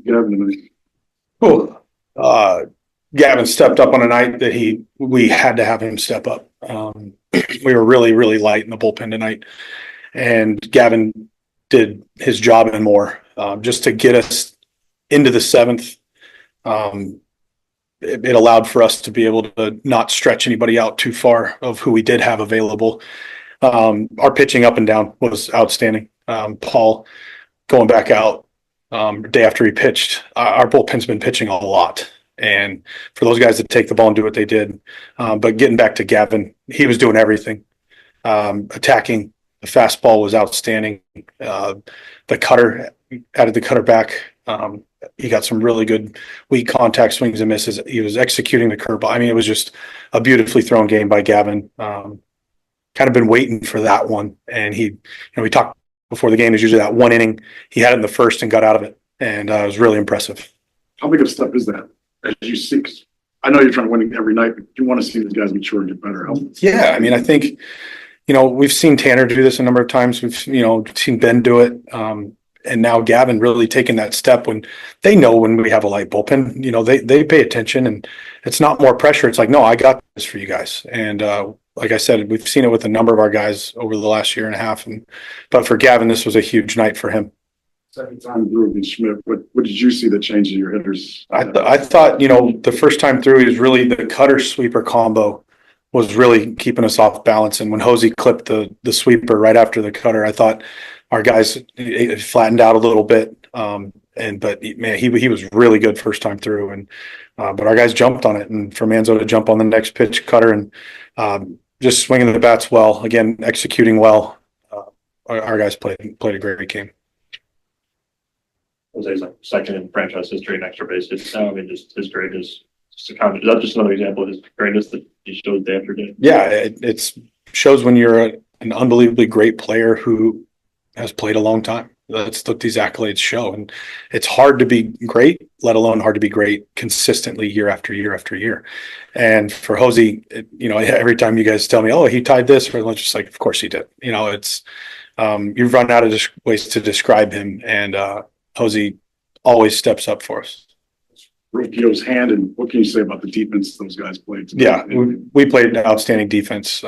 Gavin tonight? Cool. Gavin stepped up on a night that we had to have him step up. We were really, really light in the bullpen tonight, and Gavin did his job and more, just to get us into the seventh. It allowed for us to be able to not stretch anybody out too far of who we did have available. Our pitching up and down was outstanding. Paul going back out day after he pitched. Our bullpen's been pitching a lot. And for those guys to take the ball and do what they did. But getting back to Gavin, he was doing everything. Attacking, the fastball was outstanding. The cutter, added the cutter back. He got some really good weak contact swings and misses. He was executing the curveball. I mean, it was just a beautifully thrown game by Gavin. Kind of been waiting for that one. And we talked before the game, is usually that one inning. He had it in the first and got out of it. And it was really impressive. How big of a step is that? As you see, I know you're trying to win every night, but you want to see these guys mature and get better. Yeah, I mean, I think, we've seen Tanner do this a number of times. We've, seen Ben do it. And now Gavin really taking that step when they know when we have a light bullpen, they pay attention, and it's not more pressure. It's like, no, I got this for you guys. And like I said, we've seen it with a number of our guys over the last year and a half. But for Gavin, this was a huge night for him. Second time through with Schmidt, what did you see that changed your hitters? I thought, the first time through, he was really the cutter sweeper combo was really keeping us off balance. And when Hosey clipped the sweeper right after the cutter, I thought our guys flattened out a little bit. But man, he was really good first time through. And but our guys jumped on it, and for Manzo to jump on the next pitch, cutter, and just swinging the bats well, again executing well. Our guys played a great game. Jose's like second in franchise history in extra bases. I mean, just his greatness. Just a comment. Is that just another example of his greatness that he shows day after day? Yeah, it shows when you're an unbelievably great player who has played a long time. That's what these accolades show, and it's hard to be great, let alone hard to be great consistently year after year after year. And for Hosey, every time you guys tell me, "Oh, he tied this," or I'm just like, "Of course he did." It's you've run out of ways to describe him, and Hosey always steps up for us. Rufio's hand, and what can you say about the defense those guys played today? Yeah, we played an outstanding defense.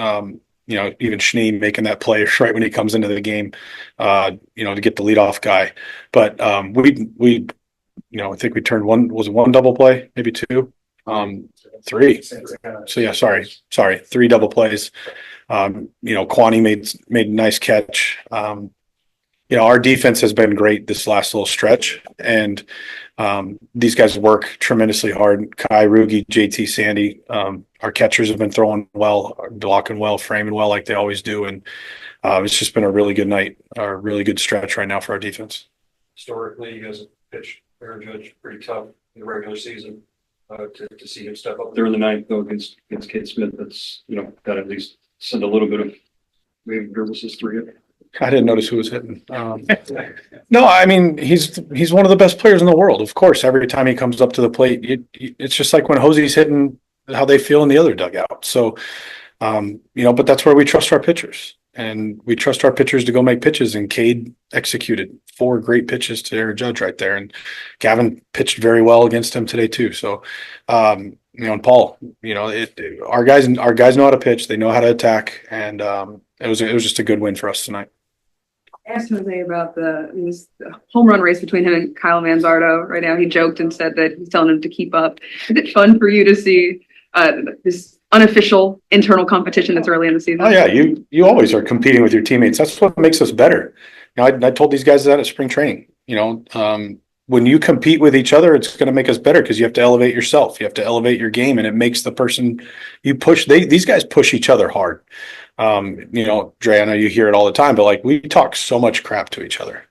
Even Schnee making that play right when he comes into the game, to get the leadoff guy. But we I think we turned one double play, maybe two, three. So yeah, sorry, three double plays. Kwani made a nice catch. Our defense has been great this last little stretch, and these guys work tremendously hard. Kai, Rugi, JT, Sandy, our catchers have been throwing well, blocking well, framing well like they always do, and it's just been a really good night, a really good stretch right now for our defense. Historically, you guys have pitched Aaron Judge pretty tough in the regular season. To see him step up there in the ninth, though, against Kate Smith, that's got to at least send a little bit of maybe nervousness through you. I didn't notice who was hitting. No, I mean, he's one of the best players in the world. Of course, every time he comes up to the plate, it's just like when Hosey's hitting, how they feel in the other dugout. So, but that's where we trust our pitchers, and we trust our pitchers to go make pitches. And Cade executed 4 great pitches to Aaron Judge right there, and Gavin pitched very well against him today too. So, and Paul, our guys know how to pitch. They know how to attack, and it was just a good win for us tonight. I asked Jose about the home run race between him and Kyle Manzardo right now. He joked and said that he's telling him to keep up. Is it fun for you to see this unofficial internal competition that's early in the season? Oh yeah, you always are competing with your teammates. That's what makes us better. I told these guys that at spring training. When you compete with each other, it's going to make us better because you have to elevate yourself. You have to elevate your game, and it makes the person you push. These guys push each other hard. Dre, I know you hear it all the time, but we talk so much crap to each other,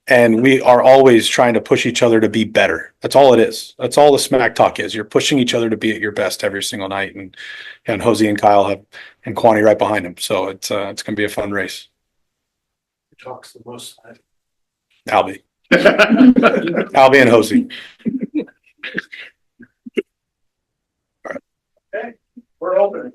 and we are always trying to push each other to be better. That's all it is. That's all the smack talk is. You're pushing each other to be at your best every single night, and Hosey and Kyle and Kwani right behind him. So it's going to be a fun race. Who talks the most? Albie. Albie and Hosey. Okay, we're open.